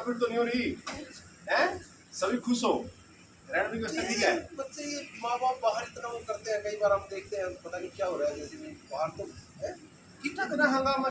फिर तो नहीं हो रही है, सभी खुश हो, रहने की व्यवस्था ठीक है। बच्चे माँ बाप बाहर इतना वो करते हैं, कई बार हम देखते हैं, पता नहीं क्या हो रहा है, जैसे कि बाहर तो कितना करना हंगामा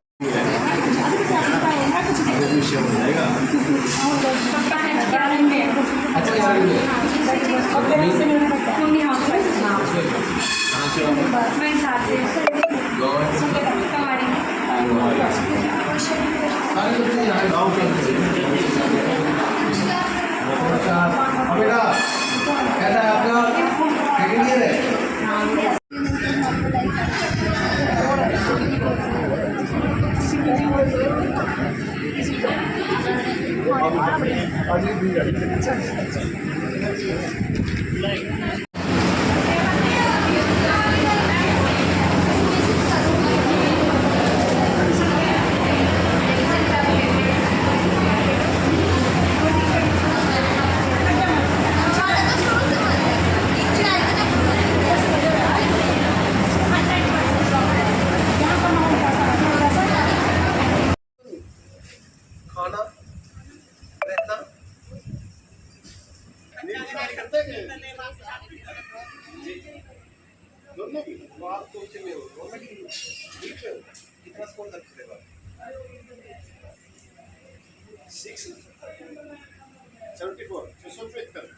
बेटा कैसा है आपका सेकंड ईयर है। खाना रहना दोनों की तो आप तो उसी में हो, कितना स्कोर दर्ज करेगा 674 675।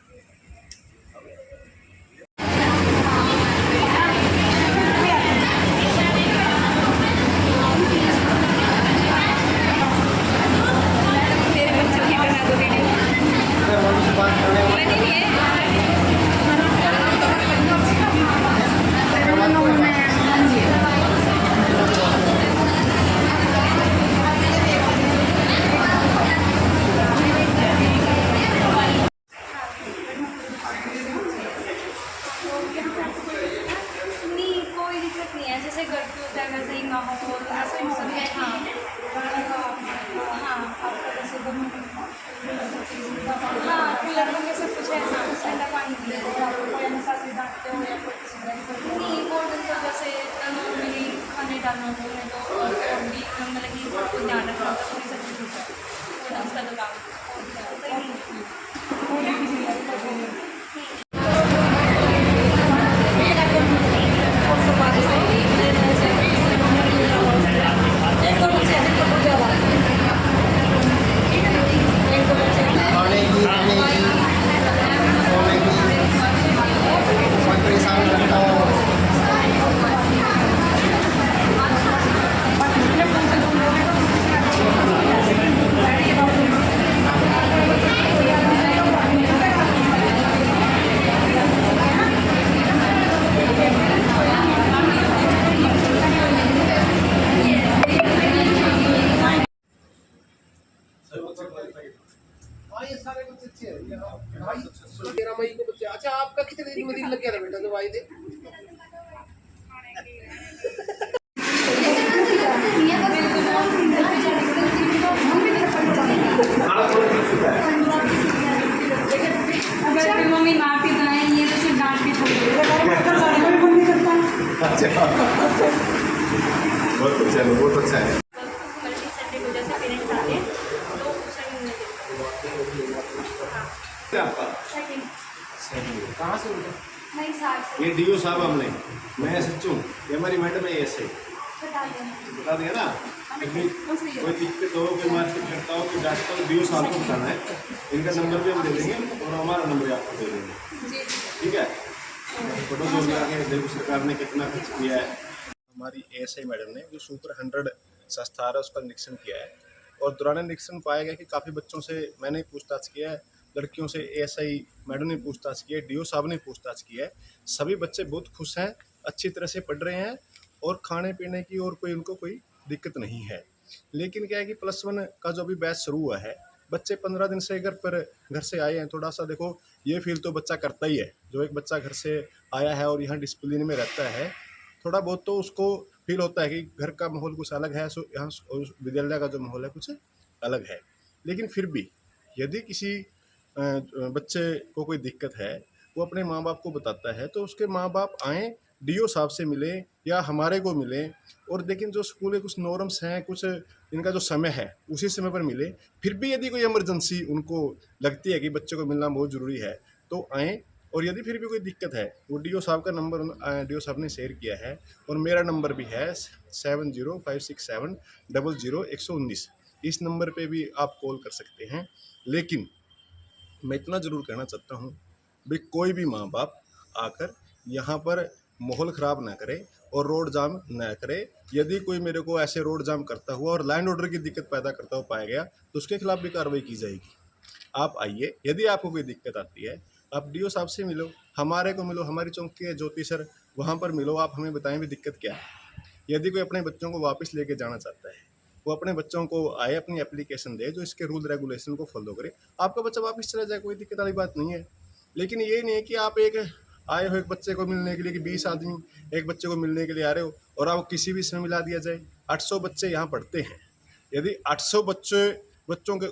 नहीं, कोई दिक्कत नहीं है, जैसे घर पे होता है वैसे ही माहौल ऐसा मौसम है। हाँ हाँ, आपका जैसे हाँ कूलर में सब कुछ है। हाँ, ठंडा पानी से डालते हो या कोई नहीं, इम्पोर्टेंट तो जैसे नॉर्मली खाने डालना हो तो और भी मतलब कि आपको ध्यान रखना होगा, थोड़ी सा चीज़ होता है उसका तो काम खाने की रहने की सोने की कोई परेशान करता हो हाँ ये सारे बच्चे अच्छे हैं। ये भाई 13 मई को बच्चे। अच्छा आपका कितने दिन में दिन लग गया था बेटा जब आए थे? अगर मम्मी माँ की बनाए ये तो सिर्फ डांट के छोड़ बहुत अच्छा है, बहुत अच्छा है। संडे को जैसे पेरेंट्स आते हैं तो सही आपका कहाँ से उठे? नहीं साथ ये डीओ साहब हमने, मैं सच्चू, ये हमारी मैडम है ऐसे बता दें बता दिया ना। कोई दिक्कत हो, कोई मार्केट करता हो, कोई डांटता हो, डीओ साहब को बताना है। इनका नंबर भी हम दे देंगे और हमारा नंबर आपको दे देंगे, जी ठीक है। फोटो जोड़ के आगे देखो सरकार ने कितना खर्च किया है। हमारी एएसआई मैडम ने जो सुपर 100 संस्था है उसका निरीक्षण किया है और दौरान निरीक्षण पाया गया कि काफ़ी बच्चों से मैंने पूछताछ किया है, लड़कियों से एएसआई मैडम ने पूछताछ की है, डीओ साहब ने पूछताछ की है। सभी बच्चे बहुत खुश हैं, अच्छी तरह से पढ़ रहे हैं और खाने पीने की और कोई उनको कोई दिक्कत नहीं है। लेकिन क्या है कि +1 का जो अभी बैच शुरू हुआ है, बच्चे 15 दिन से घर से आए हैं, थोड़ा सा देखो ये फील तो बच्चा करता ही है। जो एक बच्चा घर से आया है और यहाँ डिसिप्लिन में रहता है, थोड़ा बहुत तो उसको फील होता है कि घर का माहौल कुछ अलग है, यहाँ विद्यालय का जो माहौल है कुछ अलग है। लेकिन फिर भी यदि किसी बच्चे को कोई दिक्कत है, वो अपने माँ बाप को बताता है तो उसके माँ बाप आएँ, डीओ साहब से मिलें या हमारे को मिलें, और लेकिन जो स्कूल के कुछ नॉर्म्स हैं, कुछ इनका जो समय है उसी समय पर मिले। फिर भी यदि कोई इमरजेंसी उनको लगती है कि बच्चे को मिलना बहुत ज़रूरी है तो आएँ, और यदि फिर भी कोई दिक्कत है वो डीओ साहब का नंबर डीओ साहब ने शेयर किया है, और मेरा नंबर भी है 7056700119। इस नंबर पे भी आप कॉल कर सकते हैं। लेकिन मैं इतना ज़रूर कहना चाहता हूँ भाई, कोई भी माँ बाप आकर यहाँ पर माहौल ख़राब ना करे और रोड जाम ना करे। यदि कोई मेरे को ऐसे रोड जाम करता हुआ और लैंड ऑर्डर की दिक्कत पैदा करता हुआ पाया गया तो उसके खिलाफ भी कार्रवाई की जाएगी। आप आइए, यदि आपको कोई दिक्कत आती है आप डीओ साहब से मिलो, हमारे को मिलो, हमारी चौकी है ज्योति सर, वहाँ पर मिलो, आप हमें बताएं भी दिक्कत क्या है। यदि कोई अपने बच्चों को वापस लेके जाना चाहता है वो अपने बच्चों को आए, अपनी एप्लीकेशन दे जो इसके रूल रेगुलेशन को फॉलो करे, आपका बच्चा वापस चला जाए, कोई दिक्कत वाली बात नहीं है। लेकिन ये नहीं है कि आप एक आए हो एक बच्चे को मिलने के लिए कि 20 आदमी एक बच्चे को मिलने के लिए आ रहे हो और आपको किसी भी समय मिला दिया जाए। 800 बच्चे यहाँ पढ़ते हैं, यदि 800 बच्चों के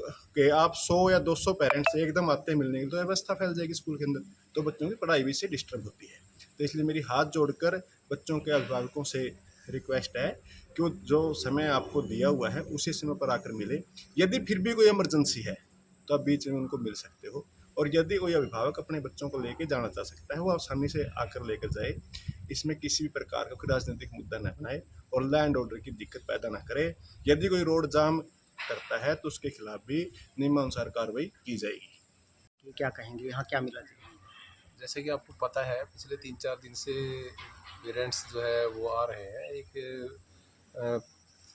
आप 100 या 200 पेरेंट्स एकदम आते हैं मिलने के लिए तो व्यवस्था फैल जाएगी स्कूल के अंदर, तो बच्चों की पढ़ाई भी से डिस्टर्ब होती है। तो इसलिए मेरी हाथ जोड़कर बच्चों के अभिभावकों से रिक्वेस्ट है कि वो जो समय आपको दिया हुआ है उसी समय पर आकर मिले। यदि फिर भी कोई इमरजेंसी है तो आप बीच में उनको मिल सकते हो, और यदि कोई अभिभावक अपने बच्चों को लेके जाना चाह सकता है वो आसानी से आकर लेकर जाए। इसमें किसी भी प्रकार का कोई राजनीतिक मुद्दा न बनाए और लैंड ऑर्डर की दिक्कत पैदा ना करे। यदि कोई रोड जाम करता है तो उसके खिलाफ भी नियमानुसार कार्रवाई की जाएगी। क्या कहेंगे, यहाँ क्या मिला जी? जैसे कि आपको पता है पिछले 3-4 दिन से पेरेंट्स जो है वो आ रहे हैं। एक अ,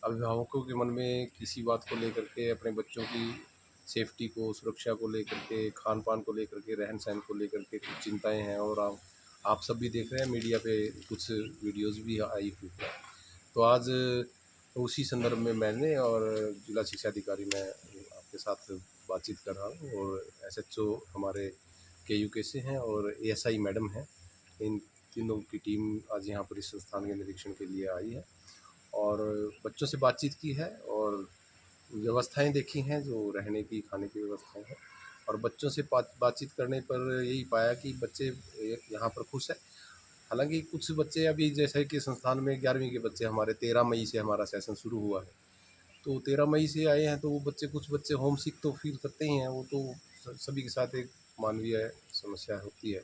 अभिभावकों के मन में किसी बात को लेकर के, अपने बच्चों की सेफ्टी को, सुरक्षा को लेकर के, खान पान को लेकर के, रहन सहन को लेकर के कुछ चिंताएं हैं। और आप सब भी देख रहे हैं, मीडिया पे कुछ वीडियोस भी आई हुई है। तो आज उसी संदर्भ में मैंने और जिला शिक्षा अधिकारी मैं आपके साथ बातचीत कर रहा हूँ, और एसएचओ हमारे केयूके से हैं और एएसआई मैडम हैं। इन तीनों की टीम आज यहाँ पर इस संस्थान के निरीक्षण के लिए आई है और बच्चों से बातचीत की है और व्यवस्थाएं देखी हैं, जो रहने की, खाने की व्यवस्थाएं हैं। और बच्चों से बातचीत करने पर यही पाया कि बच्चे यहाँ पर खुश हैं। हालांकि कुछ बच्चे अभी, जैसे कि संस्थान में 11वीं के बच्चे हमारे 13 मई से हमारा सेशन शुरू हुआ है, तो 13 मई से आए हैं, तो वो बच्चे, कुछ बच्चे होम सिक तो फील करते ही हैं। वो तो सभी के साथ एक मानवीय समस्या होती है।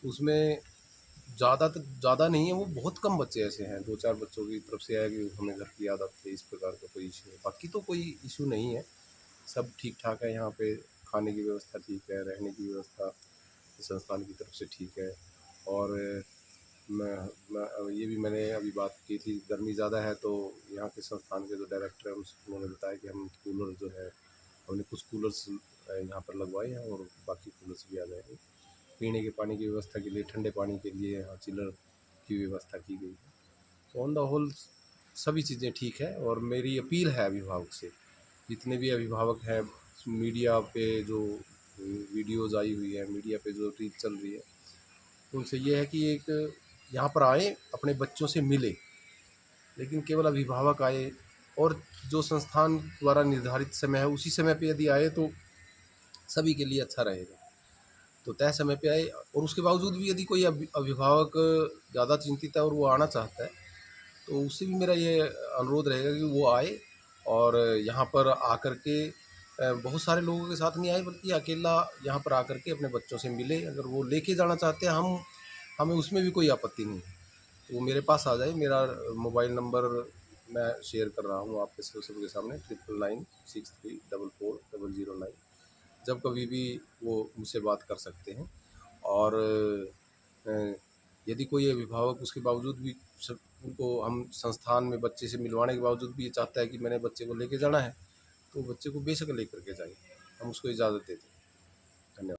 उसमें ज़्यादा नहीं है, वो बहुत कम बच्चे ऐसे हैं, 2-4 बच्चों की तरफ से आया कि हमें घर की आदत है, इस प्रकार का कोई इशू है। बाकी तो कोई इशू नहीं है, सब ठीक ठाक है। यहाँ पे खाने की व्यवस्था ठीक है, रहने की व्यवस्था संस्थान की तरफ से ठीक है। और ये भी मैंने अभी बात की थी, गर्मी ज़्यादा है तो यहाँ के संस्थान के जो डायरेक्टर हैं उन्होंने बताया कि हम कूलर जो है, हमने कुछ कूलर्स यहाँ पर लगवाए हैं और बाकी कूलर्स भी आ जाएंगे। पीने के पानी की व्यवस्था के लिए, ठंडे पानी के लिए यहाँ चिलर की व्यवस्था की गई है। तो ऑन द होल सभी चीज़ें ठीक है। और मेरी अपील है अभिभावक से, जितने भी अभिभावक हैं, मीडिया पे जो वीडियोज़ आई हुई है, मीडिया पे जो रील चल रही है, उनसे ये है कि एक यहाँ पर आए, अपने बच्चों से मिले, लेकिन केवल अभिभावक आए और जो संस्थान द्वारा निर्धारित समय है उसी समय पे यदि आए तो सभी के लिए अच्छा रहेगा। तो तय समय पे आए, और उसके बावजूद भी यदि कोई अभिभावक ज़्यादा चिंतित है और वो आना चाहता है तो उससे भी मेरा ये अनुरोध रहेगा कि वो आए और यहाँ पर आकर के बहुत सारे लोगों के साथ नहीं आए, बल्कि अकेला यहाँ पर आकर के अपने बच्चों से मिले। अगर वो लेके जाना चाहते हैं, हमें उसमें भी कोई आपत्ति नहीं है, तो वो मेरे पास आ जाए। मेरा मोबाइल नंबर मैं शेयर कर रहा हूँ आपके सबके सामने, 9996344009। जब कभी भी वो मुझसे बात कर सकते हैं। और यदि कोई अभिभावक उसके बावजूद भी उनको हम संस्थान में बच्चे से मिलवाने के बावजूद भी ये चाहता है कि मैंने बच्चे को लेके जाना है, तो बच्चे को बेशक लेकर के जाइए, हम उसको इजाज़त देते हैं।